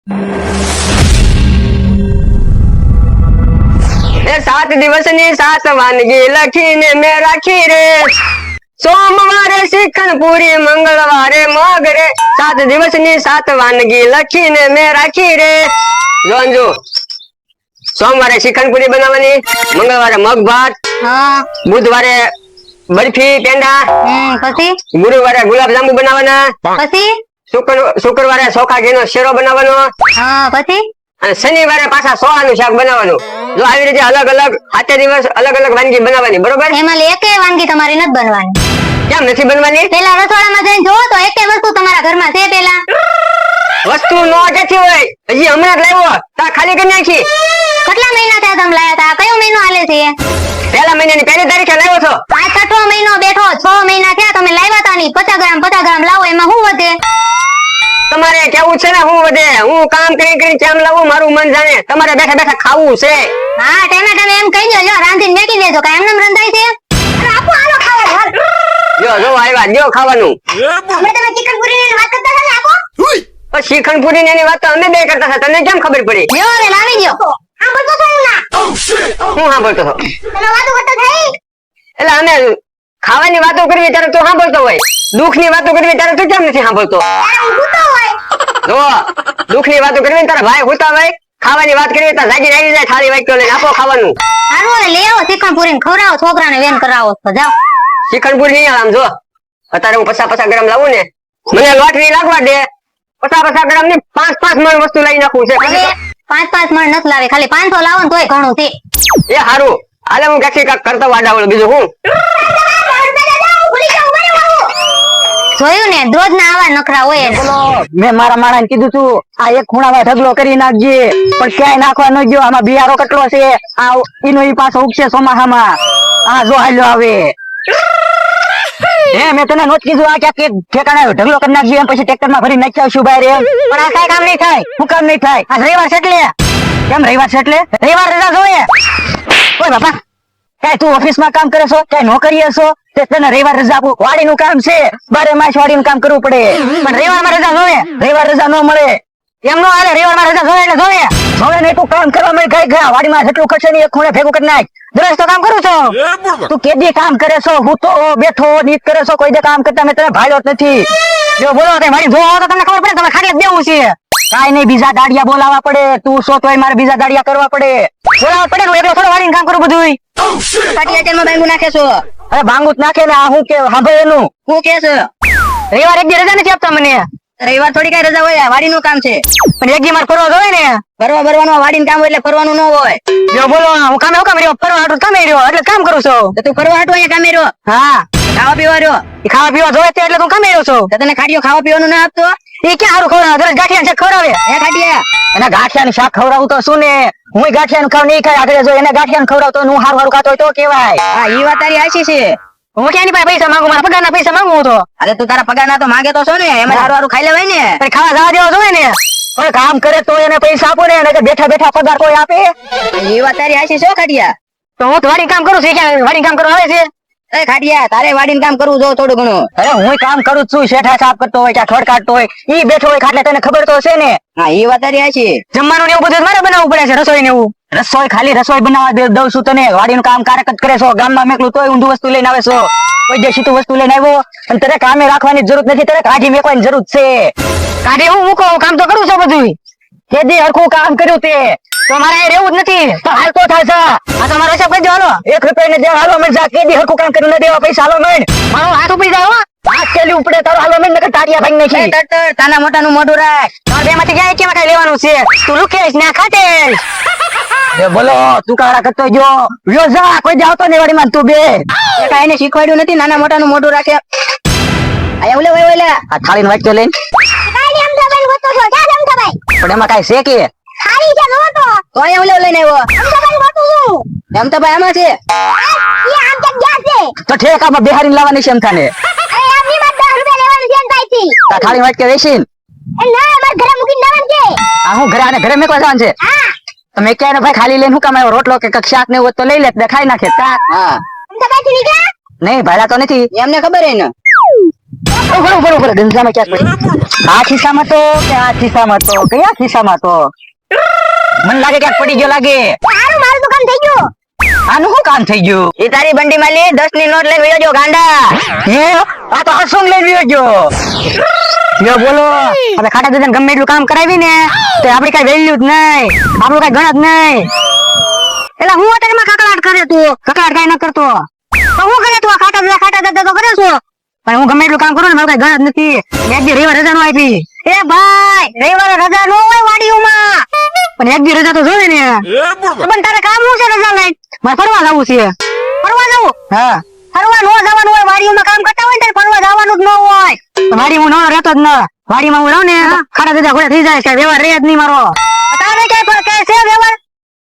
એ 7 દિવસની 7 વાનગી લખીને મેં રાખી રે, સોમવારે શ્રીખંડ પૂરી, મંગળવારે મગ રે, 7 દિવસની 7 વાનગી લખીને મેં રાખી રે. જોજો, સોમવારે શ્રીખંડ પૂરી બનાવવાની, મંગળવારે મગ ભાત, હા બુધવારે બરફી પેંડા, પછી ગુરુવારે ગુલાબ જાંબુ બનાવવાના, પછી શુક્રવારે ચોખા ઘીનો શેરો બનાવવાનો, હા પછી અને શનિવારે પાછા સોળાનું શાક બનાવવાનું. જો આવી રીતે અલગ અલગ 7 દિવસ અલગ અલગ વાનગી બનાવવાની, બરોબર? એમાં એકેય વાનગી તમારી નથી બનવાની. કેમ નથી બનવાની? પેલા રસોડામાં જઈને જોવો તો એકેય વસ્તુ તમારા ઘરમાં છે પેલા? વસ્તુ નો ક્યાંથી હોય? હજી હમણાં જ લાવ્યો, તા ખાલી કરી નાખી. કેટલા મહિના થયા તમે લાયા તા? કયો મહિનો હાલે છે? પહેલા મહિનાની 1 તારીખે લાવ્યો છો. આ 6ઠો મહિનો બેઠો, 6 મહિના થયા તમે લાવ્યા તા ની. 50 ગ્રામ લાવો, એમાં શું વધે? તમારે કેવું છે ને હું વધે? હું કામ કરી કરી કેમ લાવું મારું મન જાણે. તમારે બેઠા બેઠા ખાવું છે. હા તમે એમ કહી દો, લ્યો રાંધીને મેકી દેજો. કાંઈ એમને રંધાય છે? અરે આપો આલો ખાવા હાલ. જો જો આવ્યા, જો ખાવાનું. હમણાં તમે ચિકન પૂરીની વાત કરતા હતા ને, આપો. પણ શ્રીખંડ પૂરી ની વાત તો અમે બે કરતા હતા, તને કેમ ખબર પડી? લ્યો હવે લાવી દ્યો. હા બોલતો છો ના? હું સાંભળતો હતો. તમે વાતો કરતા થઈ? એટલે અમે ખાવાની વાતો કરવી ત્યારે તું સાંભળતો હોય, દુઃખ ની વાતો કરવી ત્યારે તું કેમ નથી સાંભળતો? અરે હું સૂતો હોય. જો દુઃખ ની વાતો કરવી તારા ભાઈ હોતા હોય, ખાવાની વાત કરવી તાર જાગીને આવી જાય થાળી વાટકો લઈને, આપો ખાવાનું. હારું હવે લઈ આવો ચિકન પૂરીને ખવડાવો, છોકરાને વેન કરાવો તો જાઓ. શ્રીખંડ પૂરી નહીં આમ જો, અત્યારે હું 50 ગ્રામ લાવું ને, મને લોટરી લાગવા દે. 50 ગ્રામ ની 5 મણ વસ્તુ લઈ નાખું છે. હવે 5 મણ નથી લાવે, ખાલી 500 લાવો ને તોય ઘણું છે. એ હારું, હાલે હું ક્યાંથી કાંઈક કરતો વાડાવડું, બીજું હું. જોયું ને, દોધ ના આવા નખરા હોય એને. બોલો, મેં મારા માણસ કીધું તું આ એક ખૂણામાં ઢગલો કરી નાખજે, પણ ક્યાંય નાખવા ન ગયો. આમાં બિયારો કેટલો છે, આ ઈનો ઈ પાછો ઉગશે ચોમાસામાં. આ જો હાલ્યો આવે. હે મેં તને નોટ કીધું આ ક્યાંક ઠેકાણે ઢગલો કરી નાખજે, એમ પછી ટ્રેક્ટર માં ભરી નાખી આવશું બહાર એમ. પણ આ કઈ કામ નહીં થાય. શું કામ નહીં થાય? આ રવિવાર છે એટલે. કેમ રવિવાર છે એટલે? રવિવાર રજા જોઈએ. ઓય બાપા, કઈ તું ઓફિસ માં કામ કરે છો, કઈ નોકરીએ છો, તે તને રવિવાર રજા આપું? વાડીનું કામ છે, 12 માસ વાડીનું કામ કરવું પડે. પણ રવિવારમાં રજા જોવે? રવિવાર રજા ન મળે. એમ નો હાલે. રવિવારમાં રજા જોવે એટલે જોવે. જોવે ને તું કામ કરવા મળે, કઈ ગયા વાડીમાં જેટલું ખર્ચે ને એક ખૂણે ભેગું કરી નાખ. દરરોજ તો કામ કરું છો. તું કેદી કામ કરે છો? હું તો બેઠો નીત કરે છો, કોઈ દે કામ કરતા મેં તને ભાળ્યો જ નથી. જો બોલો તે મારી જોવો તો તમને ખબર પડે, તમે ખાલી દેવું છે. કાઈ નહીં, બીજા દાડિયા બોલાવવા પડે. તું સો તોય મારે બીજા દાડિયા કરવા પડે. બોલાવવા પડે ને, એકલો થોડો વાડીને કામ કરું બધું. પાટિયા બાંગુ નાખે છો? અરે ભાંગું જ નાખે ને. આ હું કે સાંભળે એનું હું કે છે? રવિવાર એક દી રજા નથી આપતા મને. રવિવાર થોડી કઈ રજા હોય? વાડીનું કામ છે. પણ એક દી મારે ફરવા જોઈએ ને. ભરવાનું વાડીનું કામ હોય એટલે ફરવાનું ન હોય. જો બોલો, હું કામે હું કામ રહ્યો? ફરવા હાટું કામે રહ્યો એટલે કામ કરું છું. તો તું ફરવા હાટું અહીંયા કામે રહ્યો? હા, ખાવા પીવા રહ્યો? ઈ ખાવા પીવા જોવે તે એટલે તું કામે રહ્યો છો. તો તને ખાટીઓ ખાવા પીવાનું ના આપતો? એ ક્યાં સારું ખવડાવે? દરરોજ ગાંઠિયા શાક ખવડાવે. હે ખાટીયા? એને ગાંઠિયાનું શાક ખવડાવું તો શું ને, હું ગાંઠિયાનું ખાવ નહીં ખાય. આગળ જો એને ગાંઠિયાનું ખવડાવતો હું હારું હારું ખાતો હોય તો કેવાય. હા ઈ વાત તારી આશી છે. હું ક્યાંની પાસે પૈસા માંગુ? મારા પગારના પૈસા માંગુ હું તો. અરે તું તારા પગાર ના તો માંગે તો છો ને, એમાં હારું હારું ખાઈ લેવાય ને. પણ ખાવા જવા દેવા જોઈએ ને. પણ કામ કરે તો એને પૈસા આપો ને, અને બેઠા બેઠા પગાર કોઈ આપે? ઈ વાત તારી આશી છો ખાટીયા? તો હું તો વાડી કામ કરું છું. ક્યાં વાડી કામ કરવા આવે છે? એ ખાટીયા, તારે વાડીનું કામ કરવું જો થોડું ઘણું. અરે હું કામ કરું જ છું. શેઠા સાફ કરતો હોય, ક્યાં ખડ કાઢતો હોય, ઈ બેઠો હોય ખાટલે, તને ખબર તો છે ને. હા ઈ વાત તારી આશી. જમવાનું ને એવું બધું મારે બનાવવું પડે છે. રસોઈ ને એવું. રસોઈ ખાલી રસોઈ બનાવવા દઉં છું તને. વાડીનું કામ કારક જ કરે છો. ગામમાં મેકલું તોય ઊંધું વસ્તુ લઈને આવે છો. કોઈ જે સીધું વસ્તુ લઈને આવ્યો, અને તને કામે રાખવાની જરૂર નથી. તને કાઢી મેકવાની જરૂર છે. કાઢી હું મૂકો, કામ તો કરું છું બધું. કેદી હરખું કામ કર્યું તે તો મારે અહીં રહેવું જ નથી. તો હાલ તો થાય છે. આ તમારો હિસાબ કરી દો. હાલો 1 રૂપિયા ને દેવા. હાલો મન જા. કેદી હરખું કામ કર્યું ન દેવા પૈસા. હાલો મન. મારો હાથ ઉપડી જાય હો. હાથ કેલી ઉપડે તારો. હાલો મન નકર તાડિયા ભાઈ નાખી. તર તાના મોટાનું મોઢું રાખ. તાર બે માંથી ક્યાં કેમાં કઈ લેવાનું છે? તું લુકેશ ના ખાટેશ. એ બોલો, તું કાળા કરતો જો. વ્યો જા. કોઈ જાવતો નહીં વાડીમાં. તું બે કાઈ એને શીખવાડ્યું નથી નાના મોટાનું મોઢું રાખે. આયા ઓલે ઓલે ઓલે આ થાળીને વાટકો લઈને. કાઈ એમ તો ભાઈ ગોતો છો. જા જમ તો ભાઈ. પણ એમાં કઈ છે કે? ખાલી છે જો તો. તો આયા ઓલે ઓલે ને આવ્યો. એમ તો ભાઈ ગોતું છું. એમ તો ભાઈ આમાં છે. ઈ આમ કે ગયા છે. તો ઠેકામાં બેહારીને લાવવાની છે એમ થાને. અરે આમની માં 10 રૂપિયા લેવાનું છે કાઈ થી. આ થાળીને વાટકે વેચીને. એ ના અમાર ઘરે મૂકીને જવાનું છે. આ હું ઘરે આને ઘરે મેકવા જવાનું છે? હા. તમે ક્યાં ભાઈ ખાલી લઈને હું કામ આવ્યો? રોટલો કે કક શાક ને એવું તો લઈ લે, ખાઈ નાખે. કા હા. એમ તો કાઈ થી નીકળ્યા? નહીં ભાડા તો નથી. એમને ખબર હે ને. બરોબર ગંજામાં ક્યાંક પડી. આ ખિસ્સામાં તો કે આ ખિસ્સામાં તો કયા ખિસ્સામાં તો મને લાગે ક્યાંક પડી ગયો લાગે. હારું મારું તો કામ થઈ ગયું. આનું શું કામ થઈ ગયું? ઈ તારી બંડી માં લી 10 ની નોટ લઈને વયો જો ગાંડા. હે આ તો હસું લઈને ગયો યો બોલો. હવે ખાટા દાદા ગમે એટલું કામ કરાવી ને તો આપડી કઈ વેલ્યુ જ નહીં, આપણું કઈ ગણત નહીં. એટલે હું હોટલમાં કકડાટ કરે તું. કકડાટ કઈ ન કરતો, તો હું કરે તું આ ખાટા દાદા તો કરે છો. પણ હું ગમે એટલું કામ કરું ને મારું કઈ ગણત નથી. એક દી રવિવાર રજા નો આપી, એ ભાઈ રવિવારે રજા નો હોય વાડીઓમાં. પણ એક દી રજા તો જોવે ને. પણ તારે કામ શું છે રજા લઈને? મારે ફરવા જવું છે. ફરવા જવું? હા ફરવા નો જવાનું હોય, વાડીઓમાં કામ કરતા હોય ને ત્યારે ફરવા જવાનું જ ન હોય. વાડી હું નવો રહેતો જ ન. વાડીમાં હું રહું ને ખાટા દાદા ઘોડે થઈ જાય કઈ વ્યવહાર રહે જ નહીં મારો. તારે ક્યાંય છે વ્યવહાર?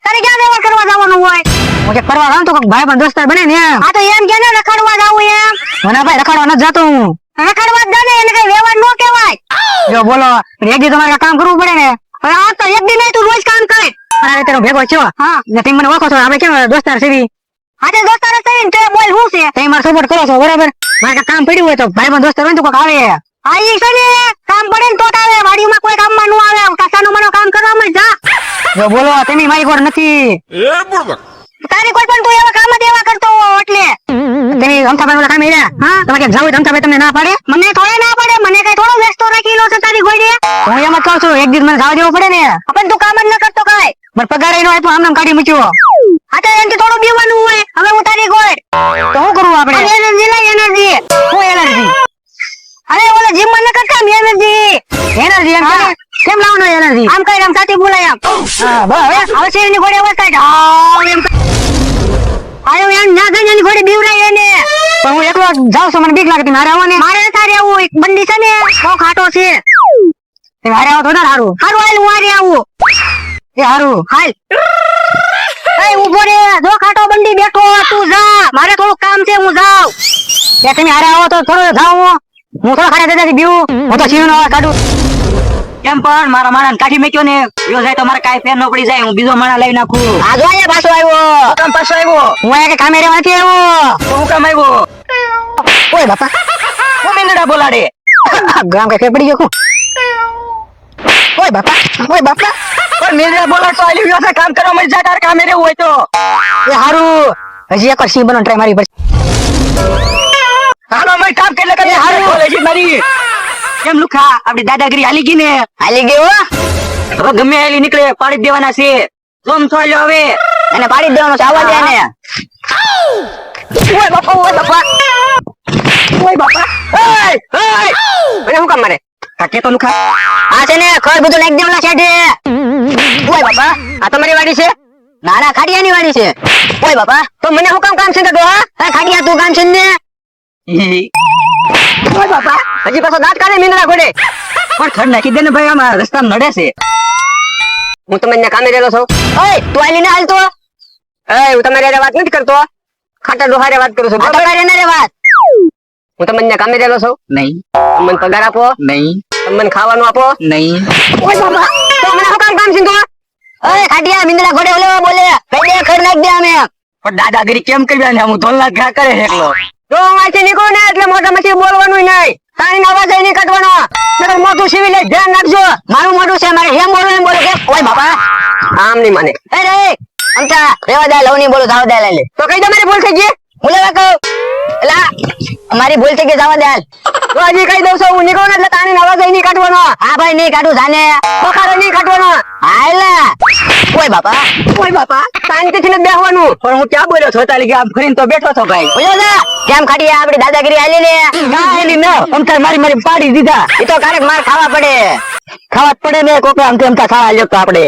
તારે ક્યાં વ્યવહાર કરવા જવાનું હોય? હું જે ફરવા જાઉં તો કોઈક ભાઈ બંધ દોસ્તાર બને ને એમ. આ તો એમ કે ને રખડવા જાવું એમ. મને ભાઈ રખડવા નથી જતો હું. રખડવા જ જાને એને કઈ વ્યવહાર નો કહેવાય. જો બોલો પણ એક દી તમારે કામ કરવું પડે ને. હવે આ તો એક દી નહીં તું રોજ કામ કરે. અરે તેનો ભેગો છો હા ને તમે મને ઓળખો છો, આપણે કેમ દોસ્તાર છે. આજે દોસ્તારો થઈને તે બોલ શું છે? તમે મારો સપોર્ટ કરો છો બરાબર. મારે કાંઈ કામ પડ્યું હોય તો ભાઈ બંધ દોસ્તાર હોય ને તો કોઈક આવે. આ ઈ છે ને કામ પડે ને તો જ આવે, વાડીમાં કોઈ કામમાં નો આવે. કાસાનો મનો કામ કરવામાં જા. જો બોલો તમે મારી કોર નથી. તારી કોઈ પણ તું એવા કામ જ એવા કરતો હો એટલે. તમે અમથાભાઈ ઓલા કામ રહ્યા હા તમે ક્યાંક જાવ હોય તો અમથાભાઈ તમને ના પાડે. મને થોડે ના પડે, મને કઈ થોડો વ્યસ્ત રાખેલો છે તારી ગોળે. હું એમ જ કહું છું એક દિવસ મને જવા દેવું પડે ને. પણ તું કામ જ ન કરતો કાંઈ. મને પગાર ય નો આપ્યો, આમ નામ કાઢી મૂક્યો. આ તો એનથી થોડું બીવાનું હોય. હવે હું તારી ગોળ તો શું કરવું આપણે? એનર્જી લઈ એનર્જી. શું એનર્જી? અરે ઓલે જીમ માં ન કરતા એનર્જી. એનર્જી એમ હા. કેમ લાવવાનો એનર્જી? આમ કઈ આમ સાથી બોલાય આમ. હા બસ હવે શેરની ઘોડે અવાજ કાઢ. આવ એમ આયો એમ ના ગઈ એની ઘોડે બીવરાય એને. પણ હું એકલો જાઉં છું, મને બીક લાગે. તમે હારે આવો ને. મારે નથી રહેવું. એક બંડી છે ને બહુ ખાટો છે. તમે હારે આવો તો વધારે સારું. હારું હાલ હું હારે આવું. એ સારું. હાલ એ ઉભો રે. જો ખાટો બંડી બેઠો તું જા. મારે થોડું કામ છે હું જાઉં. એ તમે હારે આવો તો થોડું જાઉં હું થોડા ખાટા દાદાથી બીવું. હું તો સિંહનો અવાજ કાઢું. કેમ પણ મારા માણસ કાઢી મેક્યો ને યો જાય તો મારે કાંઈ ફેર ન પડી જાય. હું બીજો માણસ લઈ નાખું. આ જો અહીંયા પાછો આવ્યો. કામ પાછો આવ્યો. હું અહીંયા કે કામે રહેવા નથી આવ્યો. તો હું કામ આવ્યો? ઓય બાપા હું મેંદડા બોલાડે. ગામ કઈ ફેર પડી ગયો. ઓય બાપા પણ મેંદડા બોલાડતો આલી ગયો છે. કામ કરવા મળી જાય તારે કામે રહેવું હોય તો. એ હારું હજી એકવાર સિંહ બનવાનો ટ્રાય મારી પડશે. હાલો મેં કામ કેટલે કરે હારું હજી મારી. કેમ લુખા આપડી દાદાગીરી હાલી ગઈ ને? હાલી ગયો. હવે ગમે હાલી નીકળે પાડી જ દેવાના છે. જોમ છોલ્યો હવે એને પાડી જ દેવાનો છે. આવવા દે એને. ઓય બાપા ઓય બાપા ઓય બાપા. મને શું કામ મારે? કાકે તો લુખા આ છે ને ખર બધું નાખી દેવાના છેડે. ઓય બાપા આ તમારી વાડી છે? ના ના ખાડિયાની વાડી છે. ઓય બાપા તો મને શું કામ છે તો હા ખાડિયા તું કામ છે ને. ઓય બાપા હજી પાછો દાંત કાઢે મીંદડા ઘોડે. પણ ખડ નાખી દે ને ભાઈ, આમાં રસ્તામાં નડે છે. હું તમને કામે રહેલો છું. ઓય તું આલી ને હાલ તો. એ હું તમારી હારે વાત નથી કરતો. ખાટા ડોહારે વાત કરું છું. બરાબર એને રે વાત. હું તમને કામે રહેલો છું. નહીં મને પગાર આપો. નહીં મને ખાવાનું આપો. નહીં. ઓય બાબા તો મને શું કામ છે તો? ઓય ખાડિયા મીંદડા ઘોડે ઓલે બોલે કઈ દે ખડ નાખ દે અમે. પણ દાદાગીરી કેમ કરવી ને? હું ધોલના ઘા કરે એકલો. જો હું અહીંથી નીકળું ને એટલે મોઢા માંથી બોલવાનું નહીં. તારી અવાજ નહીં કાઢવાનો. નકર મોઢું સીવી લે. ધ્યાન રાખજો. મારું મોઢું છે મારે હેમ બોલવું એમ બોલો કે. ઓય બાપા આમ નહીં માને. એ રે અમતા રેવા દે લવ નહીં બોલું જાવ દે લે. તો કઈ દે મારી ભૂલ થઈ ગઈ. હું લેવા કહું એલા અમારી ભૂલ થઈ ગઈ જાવ દે હાલ. તો હજી કહી દઉં છું હું નીકળું ને એટલે તારી અવાજ નહીં કાઢવાનો. હા ભાઈ નહીં કાઢું જાને. બખારો નહીં કાઢવાનો. હાલા ઓય બાપા શાંતિથી ને બેહવાનું. પણ હું ક્યાં બોલ્યો છો? તાલી આમ ફરીને તો બેઠો છો ભાઈ. બોલો જા કેમ ખાડી આપડી દાદાગીરી હાલી ને. કાંઈ ન અમથા મારી મારી પાડી દીધા. એ તો ક્યારેક માર ખાવા પડે. ખાવા જ પડે ને કોકે આમ તેમ ખાવા લ્યો તો આપણે.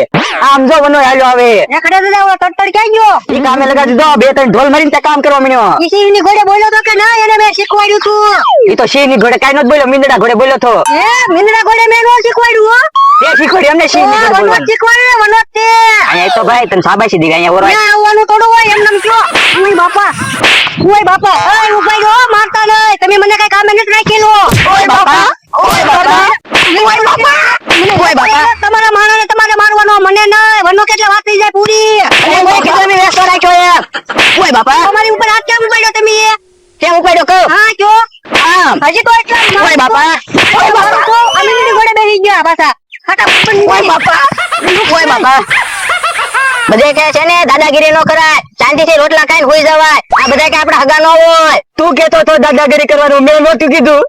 આમ જો બનો હાલ્યો આવે. એકડે તો જાવ તડતડ ક્યાં ગયો? ઈ કામે લગાડી દીધો. બે ત્રણ ઢોલ મારીને ત્યાં કામ કરવા માંડ્યો. ઈ સિંહની ઘોડે બોલ્યો તો કે ના એને મેં શીખવાડ્યું તું. ઈ તો સિંહની ઘોડે કાંઈ નહોતો બોલ્યો, મીંદડા ઘોડે બોલ્યો તો. હે મીંદડા ઘોડે મેં નો શીખવાડ્યું હો. તે શીખવાડ્યું અમને સિંહની ઘોડે વનોત બોલવાનું. શીખવાડ્યું વનોત તે. અહીંયા તો ભાઈ તને શાબાશી દીધી. અહીંયા ઓરાય. ના આવવાનું થોડું હોય એમ નમ કયો. ઓય બાપા ઓય ઉભાઈ રહો મારતા નહીં. તમે મને કઈ કામે નથી રાખેલું. ઓય બાપા ઓય બાપા ઓય બાપા તમારા માણસને તમારે મારવાનો મને નહીં. વનો કેટલે વાત થઈ જાય પૂરી. અને કોઈ કીધું મેં વેસ્તો રાખ્યો એમ. ઓય બાપા તમારી ઉપર હાથ કેમ ઉપાડ્યો તમે? કેમ ઉપાડ્યો કહું? હા કયો આમ હજી તો એટલા બાપા ઓય બાપા અમે ની ઘોડે બેસી ગયા પાછા ઓય બાપા ઓય બાપા બધે કે છે ને દાદાગીરી નો કરાય, શાંતિથી રોટલા ખાઈને હોઈ જવાય. આ બધા કે આપડા હગા ન હોય. તું કેતો તો દાદાગીરી કરવાનું, મેં નહોતું કીધું.